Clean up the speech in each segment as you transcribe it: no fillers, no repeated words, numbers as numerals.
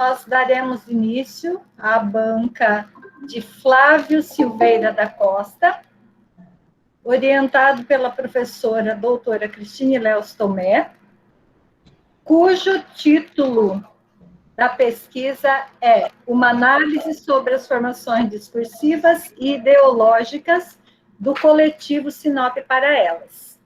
nós daremos início à banca de Flávio Silveira da Costa, orientado pela professora doutora Cristine Leos Tomé, cujo título da pesquisa é Uma análise sobre as formações discursivas e ideológicas do coletivo Sinop para Elas.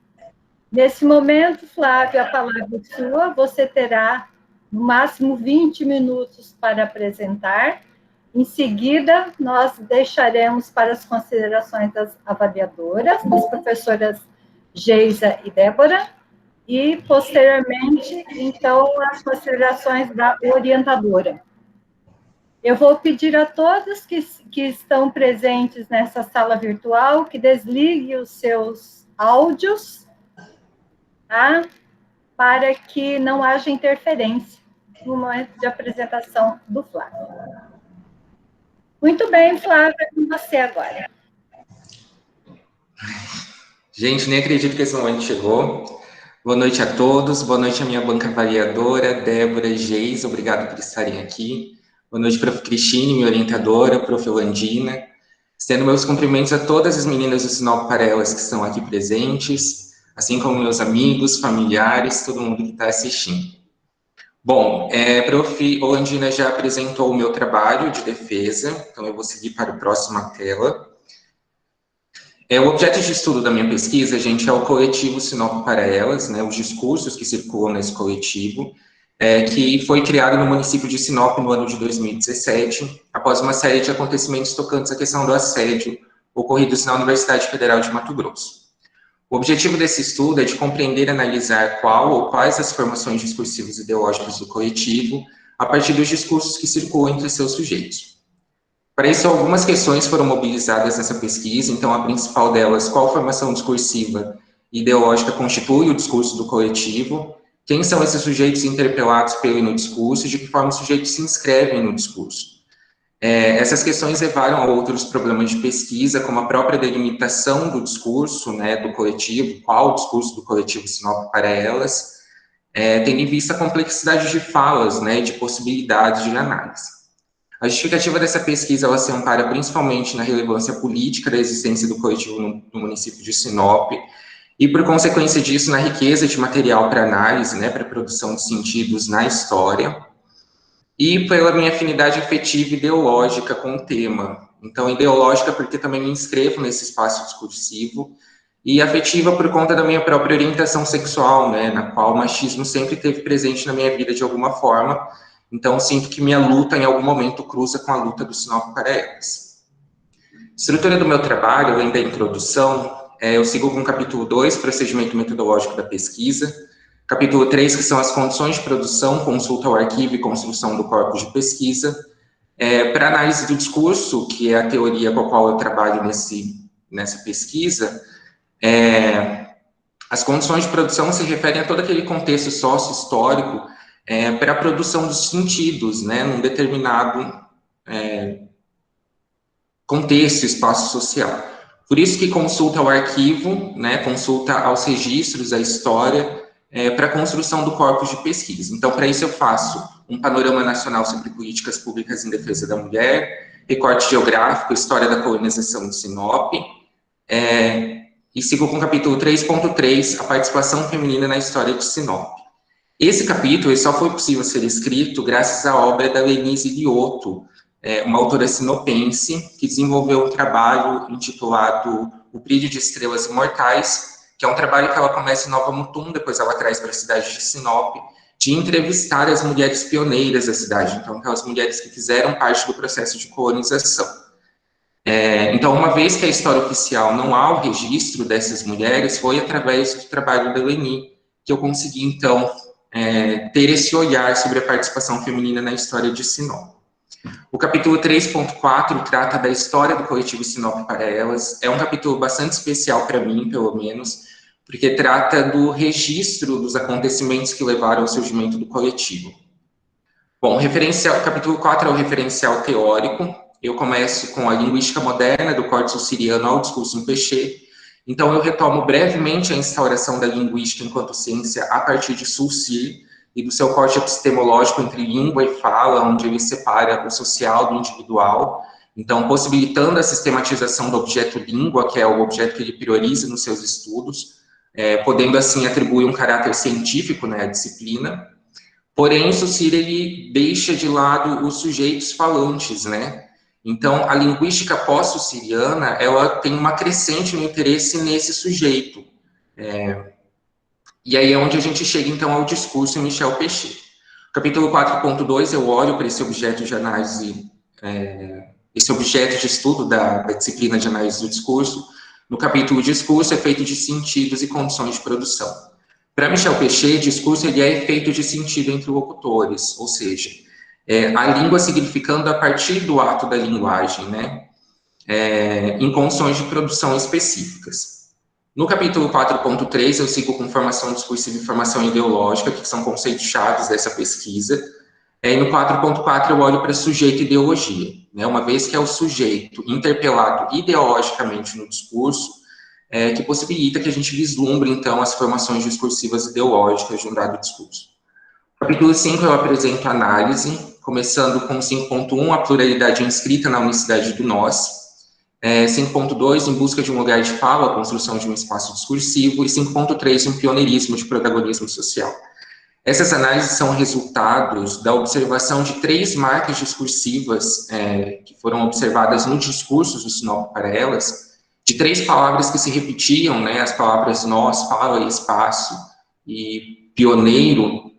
Nesse momento, Flávio, a palavra é sua, você terá no máximo 20 minutos para apresentar. Em seguida, nós deixaremos para as considerações das avaliadoras, das professoras Geisa e Débora, e, posteriormente, então, as considerações da orientadora. Eu vou pedir a todos que estão presentes nessa sala virtual que desliguem os seus áudios, tá? Para que não haja interferência no momento de apresentação do Flávio. Muito bem, Flávia, é com você agora. Gente, nem acredito que esse momento chegou. Boa noite a todos, boa noite à minha banca avaliadora, Débora e Geis, obrigado por estarem aqui. Boa noite, prof. Cristine, minha orientadora, prof. Landina. Estendo meus cumprimentos a todas as meninas do Sinop para Elas que estão aqui presentes, assim como meus amigos, familiares, todo mundo que está assistindo. Bom, prof. Landina já apresentou o meu trabalho de defesa, então eu vou seguir para a próxima tela. O objeto de estudo da minha pesquisa, gente, é o coletivo Sinop para Elas, né, os discursos que circulam nesse coletivo, que foi criado no município de Sinop no ano de 2017, após uma série de acontecimentos tocantes à questão do assédio ocorridos na Universidade Federal de Mato Grosso. O objetivo desse estudo é de compreender e analisar qual ou quais as formações discursivas e ideológicas do coletivo a partir dos discursos que circulam entre seus sujeitos. Para isso, algumas questões foram mobilizadas nessa pesquisa, então a principal delas, qual formação discursiva e ideológica constitui o discurso do coletivo, quem são esses sujeitos interpelados pelo e no discurso e de que forma os sujeitos se inscrevem no discurso. Essas questões levaram a outros problemas de pesquisa, como a própria delimitação do discurso, né, do coletivo, qual o discurso do coletivo Sinop para Elas, tendo em vista a complexidade de falas, né, de possibilidades de análise. A justificativa dessa pesquisa, ela se ampara principalmente na relevância política da existência do coletivo no município de Sinop, e por consequência disso, na riqueza de material para análise, né, para produção de sentidos na história, e pela minha afinidade afetiva e ideológica com o tema. Então, ideológica porque também me inscrevo nesse espaço discursivo, e afetiva por conta da minha própria orientação sexual, né, na qual o machismo sempre esteve presente na minha vida de alguma forma. Então, sinto que minha luta, em algum momento, cruza com a luta do Sinop para Elas. Estrutura do meu trabalho, além da introdução, eu sigo com o capítulo 2, procedimento metodológico da pesquisa, capítulo 3, que são as condições de produção, consulta ao arquivo e construção do corpus de pesquisa, para análise do discurso, que é a teoria com a qual eu trabalho nessa pesquisa, as condições de produção se referem a todo aquele contexto sócio-histórico para a produção dos sentidos, né, num determinado contexto, espaço social. Por isso que consulta ao arquivo, né, consulta aos registros, à história, para a construção do corpus de pesquisa. Então, para isso eu faço um panorama nacional sobre políticas públicas em defesa da mulher, recorte geográfico, história da colonização de Sinop, e sigo com o capítulo 3.3, a participação feminina na história de Sinop. Esse capítulo só foi possível ser escrito graças à obra da Lenise Liotto, uma autora sinopense, que desenvolveu um trabalho intitulado O Brilho de Estrelas Imortais, que é um trabalho que ela começa em Nova Mutum, depois ela traz para a cidade de Sinop, de entrevistar as mulheres pioneiras da cidade, então aquelas mulheres que fizeram parte do processo de colonização. Então, uma vez que a história oficial não há o registro dessas mulheres, foi através do trabalho da Leni que eu consegui, então, ter esse olhar sobre a participação feminina na história de Sinop. O capítulo 3.4 trata da história do coletivo Sinop para Elas. É um capítulo bastante especial para mim, pelo menos, porque trata do registro dos acontecimentos que levaram ao surgimento do coletivo. Bom, o capítulo 4 é o referencial teórico. Eu começo com a linguística moderna, do córtex siriano ao discurso em Peixe. Então, eu retomo brevemente a instauração da linguística enquanto ciência a partir de Saussure, e do seu corte epistemológico entre língua e fala, onde ele separa o social do individual, então possibilitando a sistematização do objeto língua, que é o objeto que ele prioriza nos seus estudos, podendo assim atribuir um caráter científico, né, à disciplina. Porém, o Saussure, ele deixa de lado os sujeitos falantes, né? Então, a linguística pós-saussuriana, ela tem uma crescente no interesse nesse sujeito. E aí é onde a gente chega, então, ao discurso em Michel Pechet. Capítulo 4.2, eu olho para esse objeto de análise, esse objeto de estudo da disciplina de análise do discurso. No capítulo discurso, é feito de sentidos e condições de produção. Para Michel Pechet, discurso ele é efeito de sentido entre locutores, ou seja, a língua significando a partir do ato da linguagem, né? Em condições de produção específicas. No capítulo 4.3, eu sigo com formação discursiva e formação ideológica, que são conceitos chaves dessa pesquisa. E no 4.4 eu olho para sujeito e ideologia, né? Uma vez que é o sujeito interpelado ideologicamente no discurso, que possibilita que a gente vislumbre, então, as formações discursivas ideológicas de um dado discurso. No capítulo 5, eu apresento análise, começando com 5.1, a pluralidade inscrita na unicidade do nós, 5.2, em busca de um lugar de fala, a construção de um espaço discursivo, e 5.3, um pioneirismo de protagonismo social. Essas análises são resultados da observação de 3 marcas discursivas que foram observadas no discurso do Sinop para elas, de 3 palavras que se repetiam, né, as palavras nós, fala e espaço, e pioneiro,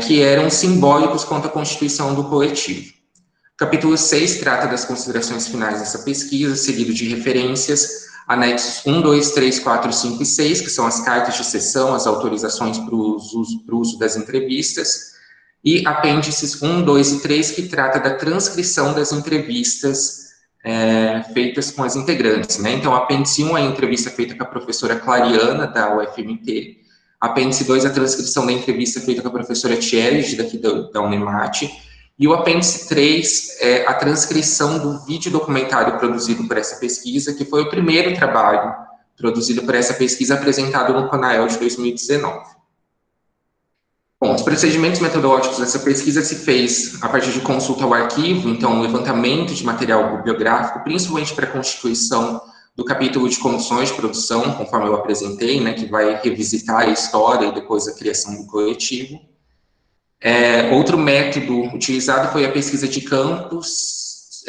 que eram simbólicos quanto à constituição do coletivo. O capítulo 6 trata das considerações finais dessa pesquisa, seguido de referências, anexos 1, 2, 3, 4, 5 e 6, que são as cartas de sessão, as autorizações para o uso das entrevistas, e apêndices 1, 2 e 3, que trata da transcrição das entrevistas feitas com as integrantes, né? Então, apêndice 1 é a entrevista feita com a professora Clariana, da UFMT, apêndice 2 é a transcrição da entrevista feita com a professora Thierry, daqui da Unemate, e o apêndice 3 é a transcrição do vídeo documentário produzido por essa pesquisa, que foi o primeiro trabalho produzido por essa pesquisa apresentado no CONAEL de 2019. Bom, os procedimentos metodológicos dessa pesquisa se fez a partir de consulta ao arquivo, então, levantamento de material bibliográfico, principalmente para a constituição do capítulo de condições de produção, conforme eu apresentei, né, que vai revisitar a história e depois a criação do coletivo. Outro método utilizado foi a pesquisa de campos,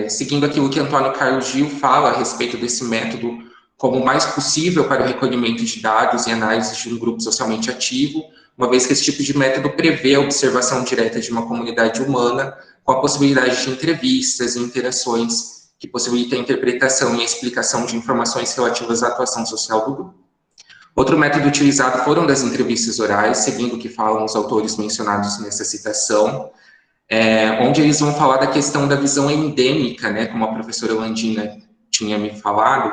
seguindo aquilo que Antônio Carlos Gil fala a respeito desse método como o mais possível para o recolhimento de dados e análise de um grupo socialmente ativo, uma vez que esse tipo de método prevê a observação direta de uma comunidade humana, com a possibilidade de entrevistas e interações que possibilitam a interpretação e a explicação de informações relativas à atuação social do grupo. Outro método utilizado foram das entrevistas orais, seguindo o que falam os autores mencionados nessa citação, onde eles vão falar da questão da visão endêmica, né, como a professora Landina tinha me falado.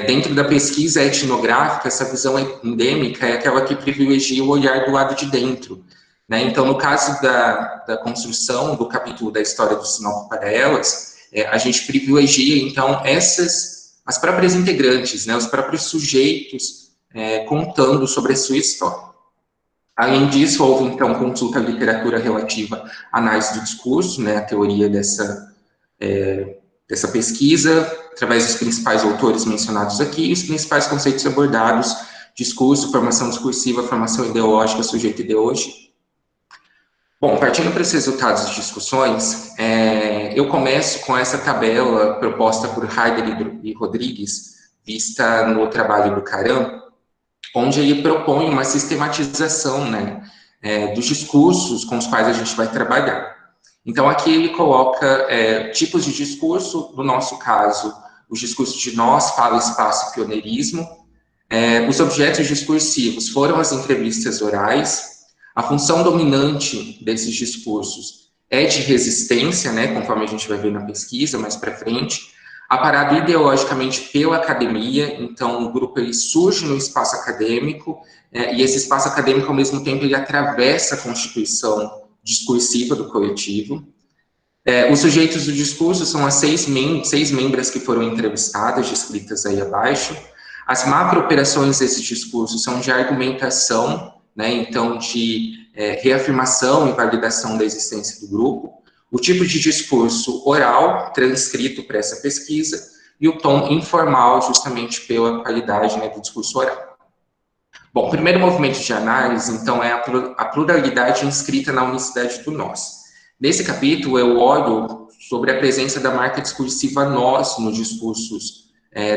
Dentro da pesquisa etnográfica, essa visão endêmica é aquela que privilegia o olhar do lado de dentro, né? Então, no caso da construção do capítulo da história do Sinop para elas, a gente privilegia, então, as próprias integrantes, né, os próprios sujeitos contando sobre a sua história. Além disso, houve, então, consulta à literatura relativa à análise do discurso, né, a teoria dessa pesquisa, através dos principais autores mencionados aqui, e os principais conceitos abordados: discurso, formação discursiva, formação ideológica, sujeito e ideologia. Bom, partindo para os resultados de discussões, eu começo com essa tabela proposta por Heider e Rodrigues, vista no trabalho do Caram, onde ele propõe uma sistematização, né, dos discursos com os quais a gente vai trabalhar. Então, aqui ele coloca tipos de discurso, no nosso caso, os discursos de nós, fala, espaço, pioneirismo. Os objetos discursivos foram as entrevistas orais. A função dominante desses discursos é de resistência, né, conforme a gente vai ver na pesquisa mais para frente, aparado ideologicamente pela academia. Então, o grupo ele surge no espaço acadêmico, e esse espaço acadêmico, ao mesmo tempo, ele atravessa a constituição discursiva do coletivo. Os sujeitos do discurso são as 6 membras que foram entrevistadas, descritas aí abaixo. As macro-operações desse discurso são de argumentação, né, então de reafirmação e validação da existência do grupo, o tipo de discurso oral, transcrito para essa pesquisa, e o tom informal, justamente pela qualidade, né, do discurso oral. Bom, o primeiro movimento de análise, então, é a pluralidade inscrita na unicidade do nós. Nesse capítulo, eu olho sobre a presença da marca discursiva nós nos discursos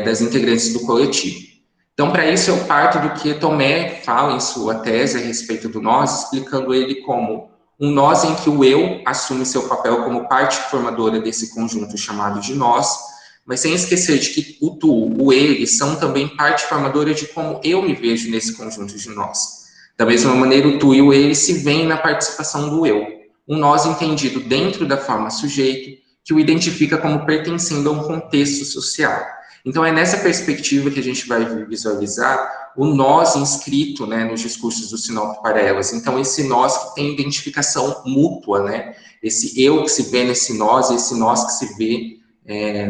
das integrantes do coletivo. Então, para isso, eu parto do que Tomé fala em sua tese a respeito do nós, explicando ele como um nós em que o eu assume seu papel como parte formadora desse conjunto chamado de nós, mas sem esquecer de que o tu, o ele, são também parte formadora de como eu me vejo nesse conjunto de nós. Da mesma maneira, o tu e o ele se veem na participação do eu, um nós entendido dentro da forma sujeito, que o identifica como pertencendo a um contexto social. Então, é nessa perspectiva que a gente vai visualizar o nós inscrito, né, nos discursos do Sinop para Elas. Então, esse nós que tem identificação mútua, né, esse eu que se vê nesse nós, esse nós que se vê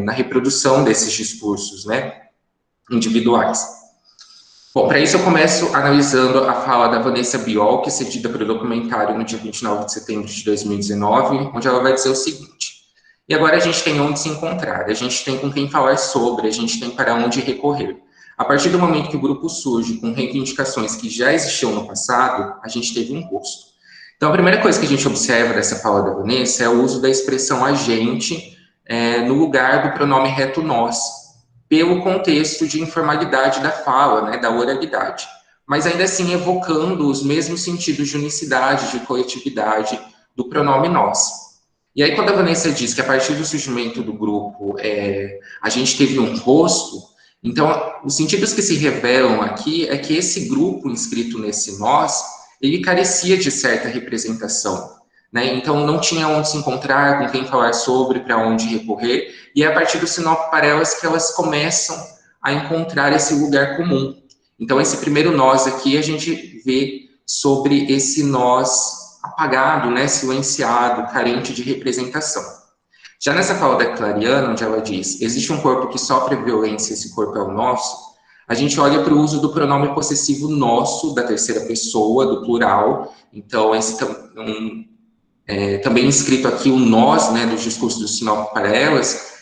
na reprodução desses discursos, né, individuais. Bom, para isso eu começo analisando a fala da Vanessa Biol, que é cedida para o documentário no dia 29 de setembro de 2019, onde ela vai dizer o seguinte: e agora a gente tem onde se encontrar, a gente tem com quem falar sobre, a gente tem para onde recorrer. A partir do momento que o grupo surge com reivindicações que já existiam no passado, a gente teve um rosto. Então, a primeira coisa que a gente observa dessa fala da Vanessa é o uso da expressão agente no lugar do pronome reto nós, pelo contexto de informalidade da fala, né, da oralidade, mas ainda assim evocando os mesmos sentidos de unicidade, de coletividade do pronome nós. E aí, quando a Vanessa diz que a partir do surgimento do grupo a gente teve um rosto, então, os sentidos que se revelam aqui é que esse grupo inscrito nesse nós, ele carecia de certa representação, né? Então, não tinha onde se encontrar, com quem falar sobre, para onde recorrer, e é a partir do Sinop para Elas que elas começam a encontrar esse lugar comum. Então, esse primeiro nós aqui, a gente vê sobre esse nós apagado, né, silenciado, carente de representação. Já nessa fala da Clariana, onde ela diz, existe um corpo que sofre violência, esse corpo é o nosso, a gente olha para o uso do pronome possessivo nosso, da terceira pessoa, do plural. Então, esse também inscrito aqui o nós, né, dos discursos do Sinop para Elas,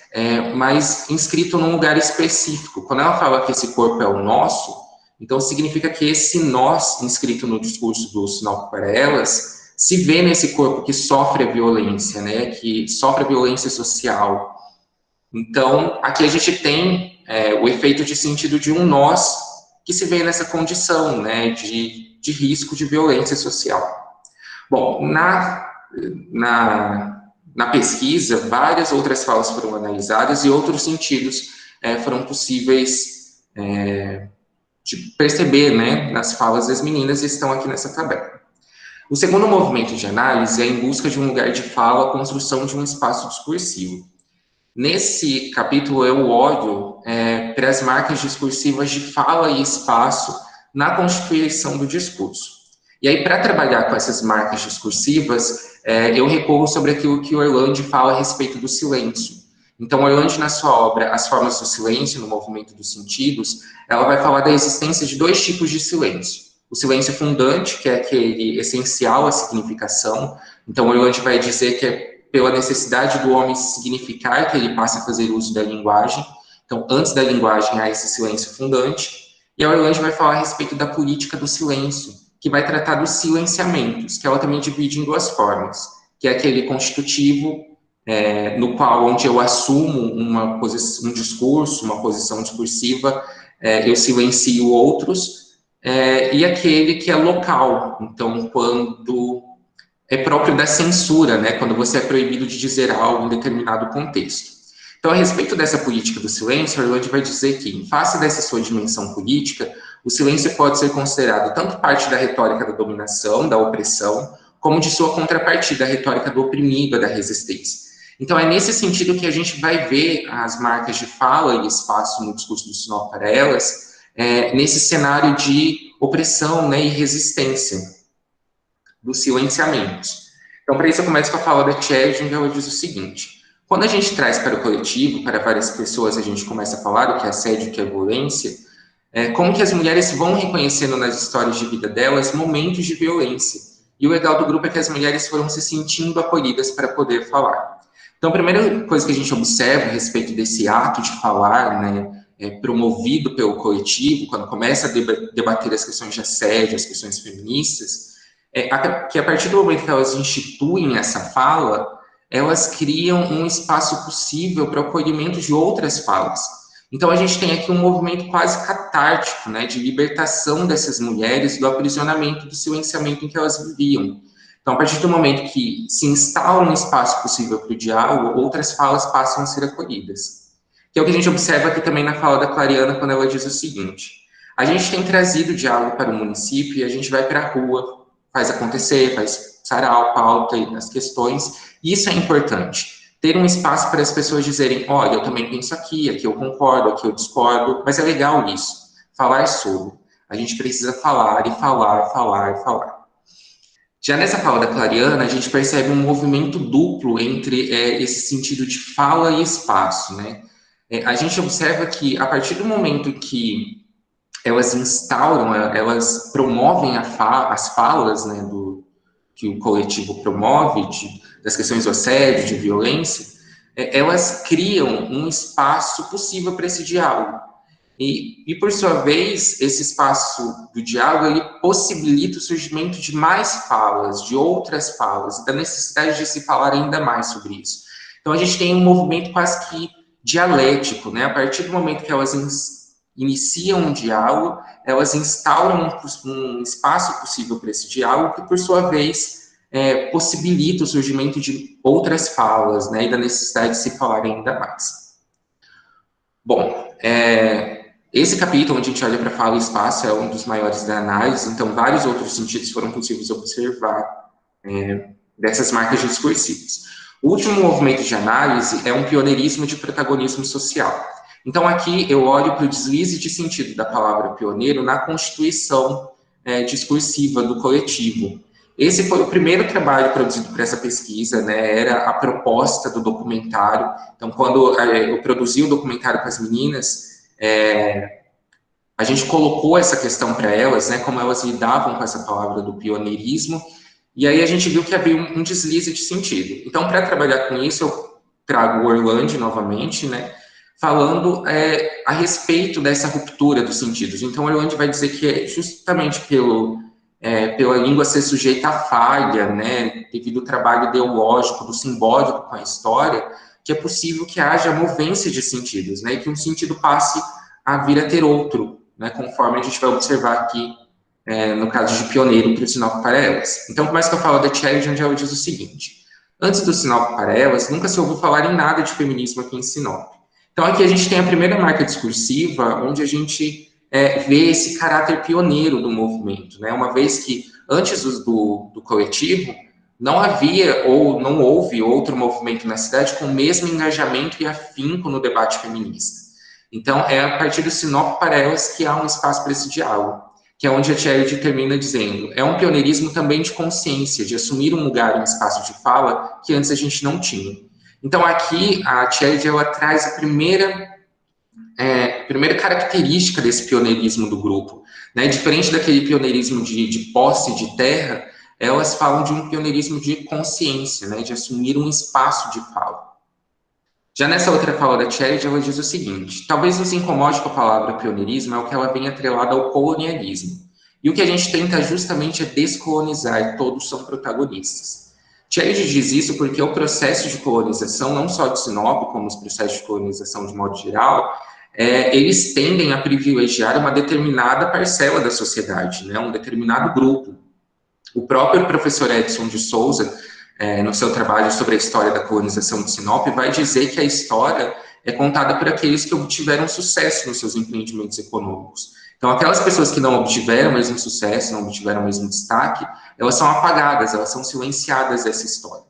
mas inscrito num lugar específico. Quando ela fala que esse corpo é o nosso, então significa que esse nós, inscrito no discurso do Sinop para Elas, se vê nesse corpo que sofre a violência, né, que sofre a violência social. Então, aqui a gente tem o efeito de sentido de um nós que se vê nessa condição, né, de risco de violência social. Bom, na pesquisa, várias outras falas foram analisadas e outros sentidos foram possíveis de perceber, né, nas falas das meninas e estão aqui nessa tabela. O segundo movimento de análise é em busca de um lugar de fala, a construção de um espaço discursivo. Nesse capítulo, eu olho para as marcas discursivas de fala e espaço na constituição do discurso. E aí, para trabalhar com essas marcas discursivas, eu recorro sobre aquilo que Orlandi fala a respeito do silêncio. Então, Orlandi, na sua obra As Formas do Silêncio, no Movimento dos Sentidos, ela vai falar da existência de dois tipos de silêncio. O silêncio fundante, que é aquele essencial à significação. Então, Orlandi vai dizer que é pela necessidade do homem significar que ele passa a fazer uso da linguagem. Então, antes da linguagem, há esse silêncio fundante. E a Orlandi vai falar a respeito da política do silêncio, que vai tratar dos silenciamentos, que ela também divide em duas formas, que é aquele constitutivo, no qual, onde eu assumo um discurso, uma posição discursiva, eu silencio outros, e aquele que é local, então, quando é próprio da censura, né, quando você é proibido de dizer algo em determinado contexto. Então, a respeito dessa política do silêncio, Orlandi vai dizer que, em face dessa sua dimensão política, o silêncio pode ser considerado tanto parte da retórica da dominação, da opressão, como de sua contrapartida, a retórica do oprimido, da resistência. Então, é nesse sentido que a gente vai ver as marcas de fala e espaço no discurso do Sinop para Elas, nesse cenário de opressão, né, e resistência, dos silenciamentos. Então, para isso, eu começo com a fala da Tcherding, ela diz o seguinte: quando a gente traz para o coletivo, para várias pessoas, a gente começa a falar do que é assédio, o que é violência, como que as mulheres vão reconhecendo nas histórias de vida delas momentos de violência. e o legal do grupo é que as mulheres foram se sentindo acolhidas para poder falar. Então, a primeira coisa que a gente observa a respeito desse ato de falar, né, promovido pelo coletivo, quando começa a debater as questões de assédio, as questões feministas, que a partir do momento que elas instituem essa fala, elas criam um espaço possível para o acolhimento de outras falas. Então, a gente tem aqui um movimento quase catártico, né, de libertação dessas mulheres do aprisionamento, do silenciamento em que elas viviam. Então, a partir do momento que se instala um espaço possível para o diálogo, outras falas passam a ser acolhidas. Que é o que a gente observa aqui também na fala da Clariana, quando ela diz o seguinte: a gente tem trazido o diálogo para o município e a gente vai para a rua, faz acontecer, faz sarau, pauta as questões, e isso é importante. Ter um espaço para as pessoas dizerem, olha, eu também penso aqui eu concordo, aqui eu discordo, mas é legal isso, falar sobre. A gente precisa falar e falar, falar e falar. Já nessa fala da Clariana, a gente percebe um movimento duplo entre esse sentido de fala e espaço, né? A gente observa que, a partir do momento que elas instauram, elas promovem as falas, né, que o coletivo promove, das questões do assédio, de violência, elas criam um espaço possível para esse diálogo. E, por sua vez, esse espaço do diálogo, ele possibilita o surgimento de mais falas, de outras falas, e da necessidade de se falar ainda mais sobre isso. Então, a gente tem um movimento quase que dialético, né? A partir do momento que elas iniciam um diálogo, elas instauram um espaço possível para esse diálogo, que, por sua vez, possibilita o surgimento de outras falas, né? E da necessidade de se falar ainda mais. Bom, esse capítulo, onde a gente olha para fala e espaço, é um dos maiores da análise, então vários outros sentidos foram possíveis observar dessas marcas discursivas. O último movimento de análise é um pioneirismo de protagonismo social. Então, aqui eu olho para o deslize de sentido da palavra pioneiro na constituição discursiva do coletivo. Esse foi o primeiro trabalho produzido por essa pesquisa, né? Era a proposta do documentário. Então, quando eu produzi o documentário com as meninas, a gente colocou essa questão para elas, né? Como elas lidavam com essa palavra do pioneirismo, e aí a gente viu que havia um deslize de sentido. Então, para trabalhar com isso, eu trago o Orlandi novamente, né? Falando a respeito dessa ruptura dos sentidos. Então, o Orlandi vai dizer que é justamente pela língua ser sujeita à falha, né, devido ao trabalho ideológico, do simbólico com a história, que é possível que haja movência de sentidos, né, e que um sentido passe a vir a ter outro, né, conforme a gente vai observar aqui, no caso de pioneiro, para o Sinop para Elas. Então, começa que eu falo da Tchelle, onde ela diz o seguinte: antes do Sinop para Elas, nunca se ouviu falar em nada de feminismo aqui em Sinop. Então, aqui a gente tem a primeira marca discursiva, onde a gente vê esse caráter pioneiro do movimento, né? Uma vez que, antes do coletivo, não havia ou não houve outro movimento na cidade com o mesmo engajamento e afinco no debate feminista. Então, é a partir do Sinop para Elas que há um espaço para esse diálogo, que é onde a Tchelle termina dizendo: é um pioneirismo também de consciência, de assumir um lugar, um espaço de fala que antes a gente não tinha. Então, aqui, a Tchelle, ela traz a primeira característica desse pioneirismo do grupo, né? Diferente daquele pioneirismo de posse de terra, elas falam de um pioneirismo de consciência, né? De assumir um espaço de fala. Já nessa outra fala da Tchelle, ela diz o seguinte: talvez nos incomode com a palavra pioneirismo, é o que ela vem atrelada ao colonialismo. E o que a gente tenta justamente é descolonizar, todos são protagonistas. Tchelle diz isso porque o processo de colonização, não só de Sinop, como os processos de colonização de modo geral, eles tendem a privilegiar uma determinada parcela da sociedade, né, um determinado grupo. O próprio professor Edson de Souza, no seu trabalho sobre a história da colonização de Sinop, vai dizer que a história é contada por aqueles que obtiveram sucesso nos seus empreendimentos econômicos. Então, aquelas pessoas que não obtiveram o mesmo sucesso, não obtiveram o mesmo destaque, elas são apagadas, elas são silenciadas dessa história.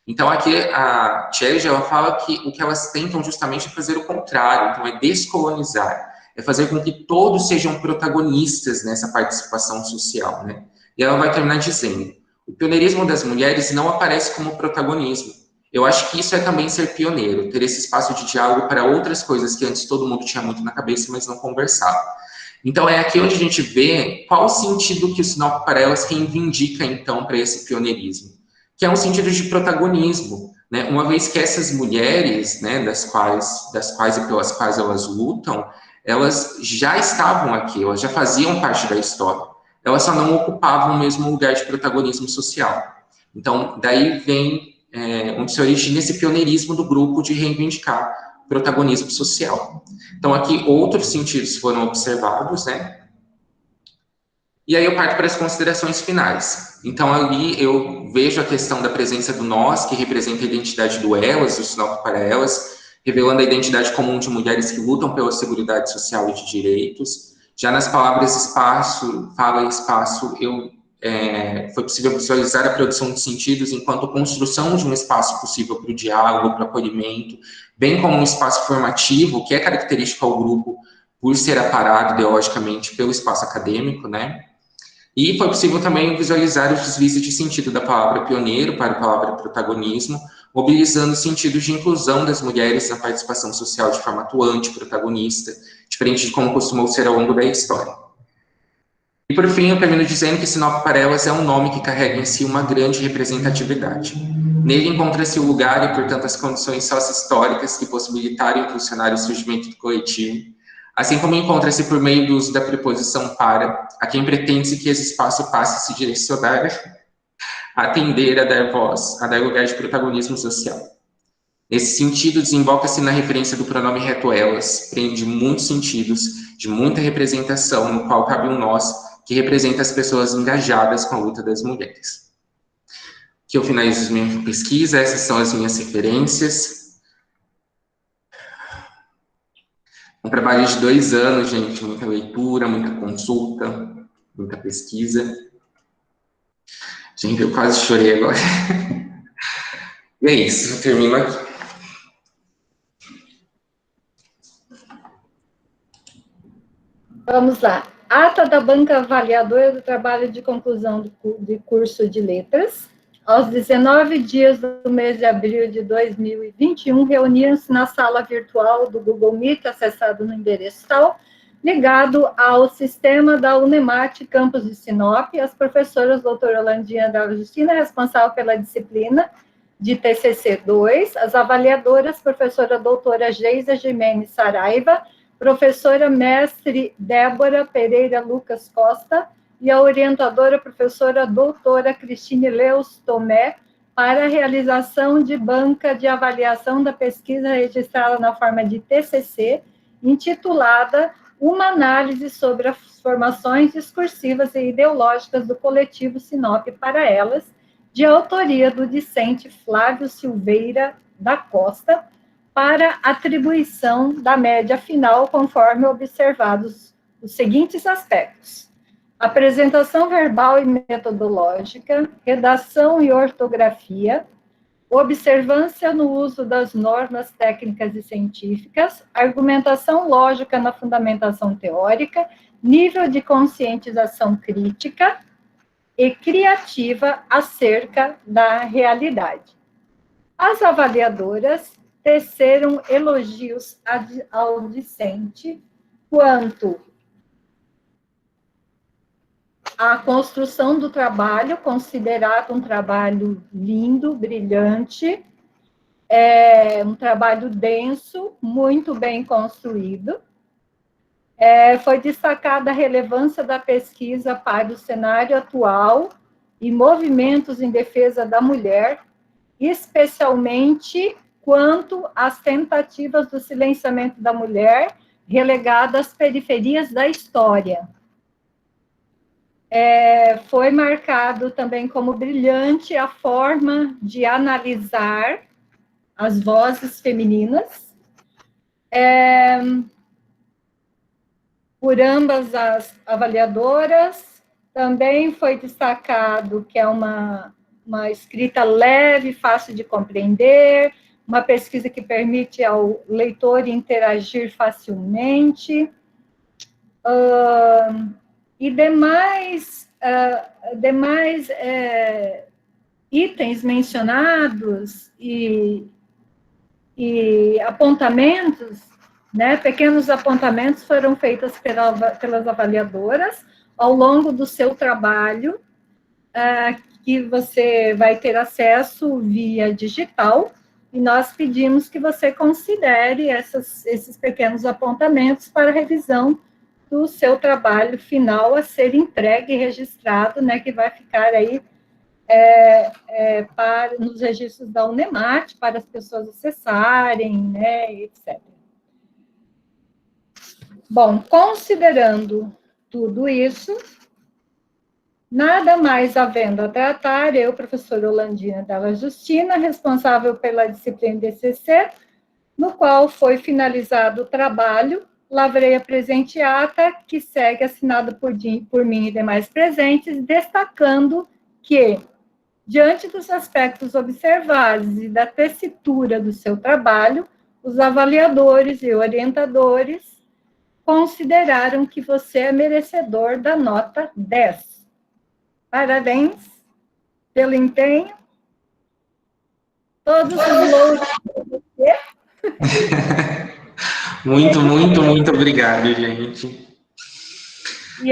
Então, aqui a Tchelle, ela fala que o que elas tentam justamente é fazer o contrário, então é descolonizar, é fazer com que todos sejam protagonistas nessa participação social, né? E ela vai terminar dizendo: o pioneirismo das mulheres não aparece como protagonismo. Eu acho que isso é também ser pioneiro, ter esse espaço de diálogo para outras coisas que antes todo mundo tinha muito na cabeça, mas não conversava. Então, é aqui onde a gente vê qual o sentido que o Sinop para Elas reivindica, então, para esse pioneirismo, que é um sentido de protagonismo, né? Uma vez que essas mulheres, né, das quais e pelas quais elas lutam, elas já estavam aqui, elas já faziam parte da história, elas só não ocupavam o mesmo lugar de protagonismo social. Então, daí vem onde se origina esse pioneirismo do grupo de reivindicar protagonismo social. Então, aqui outros sentidos foram observados, né? E aí eu parto para as considerações finais. Então, ali eu vejo a questão da presença do nós, que representa a identidade do elas, do Sinop para Elas, revelando a identidade comum de mulheres que lutam pela seguridade social e de direitos. Já nas palavras espaço, fala e espaço, foi possível visualizar a produção de sentidos enquanto construção de um espaço possível para o diálogo, para o acolhimento, bem como um espaço formativo, que é característico ao grupo por ser aparado ideologicamente pelo espaço acadêmico, né? E foi possível também visualizar os desvios de sentido da palavra pioneiro para a palavra protagonismo, mobilizando sentidos de inclusão das mulheres na participação social de forma atuante, protagonista, diferente de como costumou ser ao longo da história. E, por fim, eu termino dizendo que Sinop para Elas é um nome que carrega em si uma grande representatividade. Nele encontra-se o lugar e, portanto, as condições sócio-históricas que possibilitaram e impulsionaram o surgimento do coletivo, assim como encontra-se por meio do uso da preposição para, a quem pretende-se que esse espaço passe a se direcionar, a atender, a dar voz, a dar lugar de protagonismo social. Nesse sentido, desemboca-se na referência do pronome reto elas, prende muitos sentidos, de muita representação, no qual cabe um nós, que representa as pessoas engajadas com a luta das mulheres. Aqui eu finalizo minha pesquisa, essas são as minhas referências. Um trabalho de 2 anos, gente, muita leitura, muita consulta, muita pesquisa. Gente, eu quase chorei agora. E é isso, eu termino aqui. Vamos lá. Ata da banca avaliadora do trabalho de conclusão de curso de letras. Aos 19 dias do mês de abril de 2021, reuniram-se na sala virtual do Google Meet, acessado no endereço tal, ligado ao sistema da Unemate Campus de Sinop, as professoras doutora Holandinha da Justina, responsável pela disciplina de TCC 2, as avaliadoras, professora doutora Geisa Gimenez Saraiva, professora mestre Débora Pereira Lucas Costa e a orientadora professora doutora Cristine Leus Tomé para a realização de banca de avaliação da pesquisa registrada na forma de TCC, intitulada Uma análise sobre as formações discursivas e ideológicas do coletivo Sinop para Elas, de autoria do discente Flávio Silveira da Costa, para atribuição da média final, conforme observados os seguintes aspectos: apresentação verbal e metodológica, redação e ortografia, observância no uso das normas técnicas e científicas, argumentação lógica na fundamentação teórica, nível de conscientização crítica e criativa acerca da realidade. As avaliadoras teceram elogios ao discente quanto à construção do trabalho, considerado um trabalho lindo, brilhante, um trabalho denso, muito bem construído. Foi destacada a relevância da pesquisa para o cenário atual e movimentos em defesa da mulher, especialmente quanto às tentativas do silenciamento da mulher relegada às periferias da história. Foi marcado também como brilhante a forma de analisar as vozes femininas, por ambas as avaliadoras. Também foi destacado que é uma escrita leve, fácil de compreender, uma pesquisa que permite ao leitor interagir facilmente, e demais itens mencionados e apontamentos né? Pequenos apontamentos foram feitos pelas avaliadoras ao longo do seu trabalho, que você vai ter acesso via digital, e nós pedimos que você considere esses pequenos apontamentos para revisão do seu trabalho final a ser entregue e registrado, né, que vai ficar aí nos registros da UNEMAT, para as pessoas acessarem, né, etc. Bom, considerando tudo isso, nada mais havendo a tratar, eu, professora Holandina Dalla Justina, responsável pela disciplina DCC, no qual foi finalizado o trabalho, lavrei a presente ata, que segue assinado por mim e demais presentes, destacando que, diante dos aspectos observados e da tessitura do seu trabalho, os avaliadores e orientadores consideraram que você é merecedor da nota 10. Parabéns pelo empenho. Todos os louros para você. Muito, muito, muito obrigado, gente. E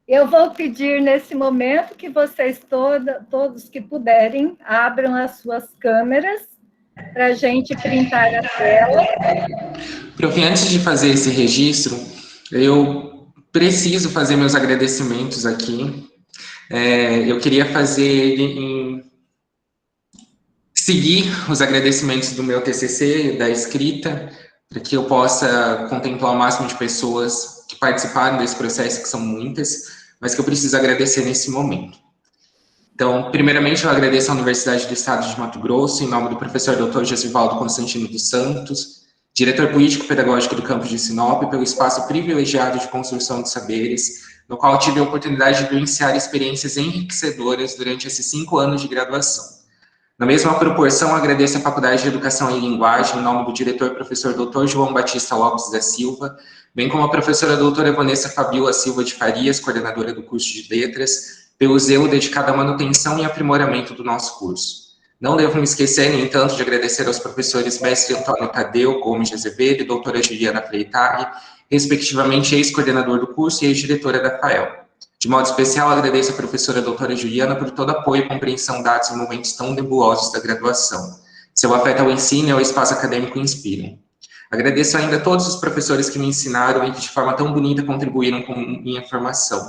eu vou pedir nesse momento que vocês todos que puderem, abram as suas câmeras para a gente printar a tela. Prof, antes de fazer esse registro, eu preciso fazer meus agradecimentos aqui. Eu queria seguir os agradecimentos do meu TCC, da escrita, para que eu possa contemplar o máximo de pessoas que participaram desse processo, que são muitas, mas que eu preciso agradecer nesse momento. Então, primeiramente, eu agradeço à Universidade do Estado de Mato Grosso, em nome do professor Dr. Josivaldo Constantino dos Santos, diretor político-pedagógico do campus de Sinop, pelo espaço privilegiado de construção de saberes, no qual tive a oportunidade de vivenciar experiências enriquecedoras durante esses 5 anos de graduação. Na mesma proporção, agradeço à Faculdade de Educação e Linguagem, em nome do diretor professor Dr. João Batista Lopes da Silva, bem como a professora doutora Vanessa Fabiola Silva de Farias, coordenadora do curso de Letras, pelo zelo dedicado à manutenção e aprimoramento do nosso curso. Não devo me esquecer, no entanto, de agradecer aos professores mestre Antônio Tadeu Gomes de Azevedo e doutora Juliana Freitag, respectivamente ex-coordenador do curso e ex-diretora da FAEL. De modo especial, agradeço à professora doutora Juliana por todo apoio e compreensão dados em momentos tão nebulosos da graduação. Seu afeto ao ensino e ao espaço acadêmico inspiram. Agradeço ainda a todos os professores que me ensinaram e que de forma tão bonita contribuíram com minha formação.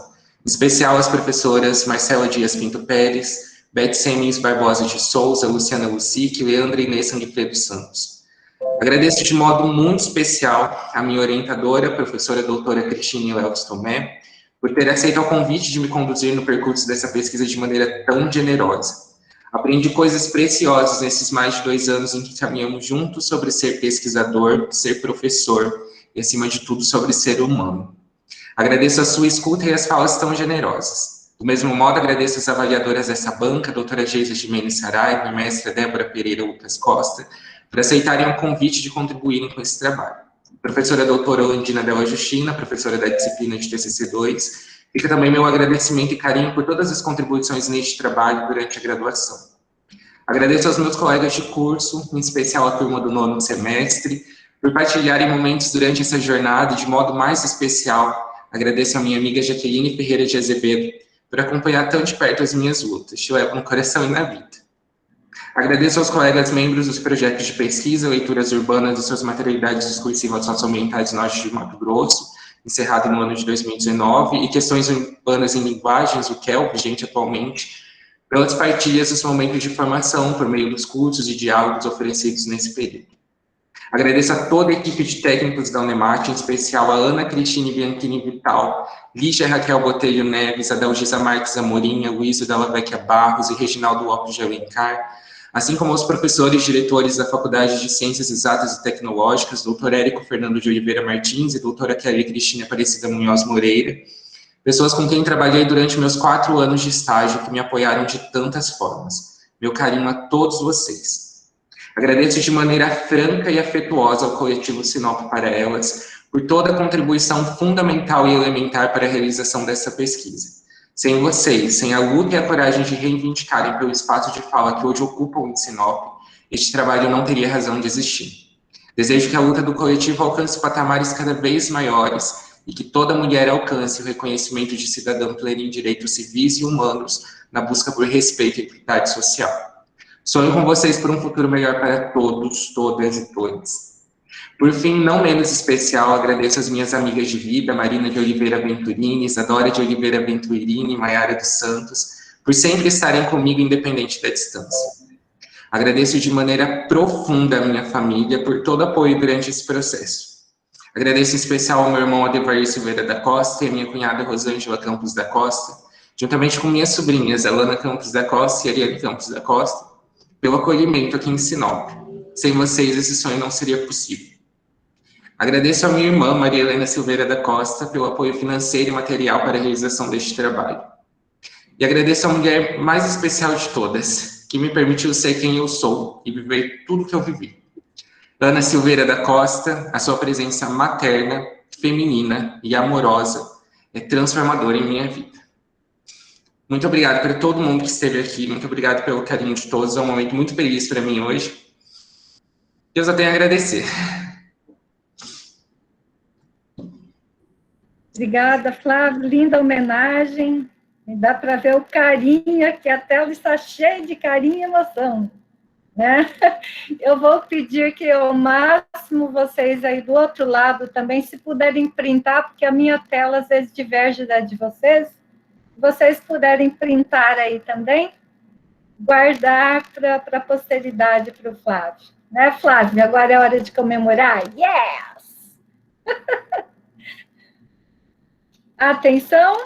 Em especial as professoras Marcela Dias Pinto Pérez, Beth Semis Barbosa de Souza, Luciana Lucic, Leandra Inês Sanguifredo Santos. Agradeço de modo muito especial a minha orientadora, a professora doutora Cristine Leos Tomé, por ter aceito o convite de me conduzir no percurso dessa pesquisa de maneira tão generosa. Aprendi coisas preciosas nesses mais de 2 anos em que caminhamos juntos sobre ser pesquisador, ser professor e, acima de tudo, sobre ser humano. Agradeço a sua escuta e as falas tão generosas. Do mesmo modo, agradeço as avaliadoras dessa banca, a doutora Geisa Gimenez Saraiva e a mestra Débora Pereira Lucas Costa, por aceitarem o convite de contribuírem com esse trabalho. Professora doutora Holandina Dalla Justina, professora da disciplina de TCC2, fica também meu agradecimento e carinho por todas as contribuições neste trabalho durante a graduação. Agradeço aos meus colegas de curso, em especial a turma do 9º semestre, por partilharem momentos durante essa jornada, e de modo mais especial, agradeço a minha amiga Jaqueline Ferreira de Azevedo por acompanhar tão de perto as minhas lutas, te levo no coração e na vida. Agradeço aos colegas membros dos projetos de pesquisa, leituras urbanas e suas materialidades discursivas socioambientais Norte de Mato Grosso, encerrado no ano de 2019, e questões urbanas em linguagens, o QEL, vigente atualmente, pelas partilhas dos momentos de formação por meio dos cursos e diálogos oferecidos nesse período. Agradeço a toda a equipe de técnicos da UNEMAT, em especial a Ana Cristine Bianchini Vital, Lígia Raquel Botelho Neves, Adalgisa Marques Amorim, Luísio Dalla Vecchia Barros e Reginaldo Lopes de Alencar, assim como aos professores e diretores da Faculdade de Ciências Exatas e Tecnológicas, doutor Érico Fernando de Oliveira Martins e doutora Kelly Cristina Aparecida Munhoz Moreira, pessoas com quem trabalhei durante meus 4 anos de estágio que me apoiaram de tantas formas. Meu carinho a todos vocês. Agradeço de maneira franca e afetuosa ao coletivo Sinop para Elas por toda a contribuição fundamental e elementar para a realização dessa pesquisa. Sem vocês, sem a luta e a coragem de reivindicarem pelo espaço de fala que hoje ocupam em Sinop, este trabalho não teria razão de existir. Desejo que a luta do coletivo alcance patamares cada vez maiores e que toda mulher alcance o reconhecimento de cidadã plena em direitos civis e humanos na busca por respeito e equidade social. Sonho com vocês por um futuro melhor para todos, todas e todos. Por fim, não menos especial, agradeço às minhas amigas de vida, Marina de Oliveira Venturini, Isadora de Oliveira Venturini, Maiara dos Santos, por sempre estarem comigo independente da distância. Agradeço de maneira profunda a minha família por todo o apoio durante esse processo. Agradeço em especial ao meu irmão Adevair Silveira da Costa e a minha cunhada Rosângela Campos da Costa, juntamente com minhas sobrinhas Alana Campos da Costa e Ariane Campos da Costa, pelo acolhimento aqui em Sinop. Sem vocês, esse sonho não seria possível. Agradeço à minha irmã, Maria Helena Silveira da Costa, pelo apoio financeiro e material para a realização deste trabalho. E agradeço à mulher mais especial de todas, que me permitiu ser quem eu sou e viver tudo que eu vivi. Ana Silveira da Costa, a sua presença materna, feminina e amorosa é transformadora em minha vida. Muito obrigado por todo mundo que esteve aqui, muito obrigado pelo carinho de todos, é um momento muito feliz para mim hoje. Eu só tenho a agradecer. Obrigada, Flávio. Linda homenagem. Dá para ver o carinho aqui, a tela está cheia de carinho e emoção, né? Eu vou pedir que ao máximo vocês aí do outro lado também, se puderem printar, porque a minha tela às vezes diverge da de vocês, vocês puderem printar aí também, guardar para a posteridade para o Flávio. Né, Flávio? Agora é hora de comemorar? Yes! Atenção!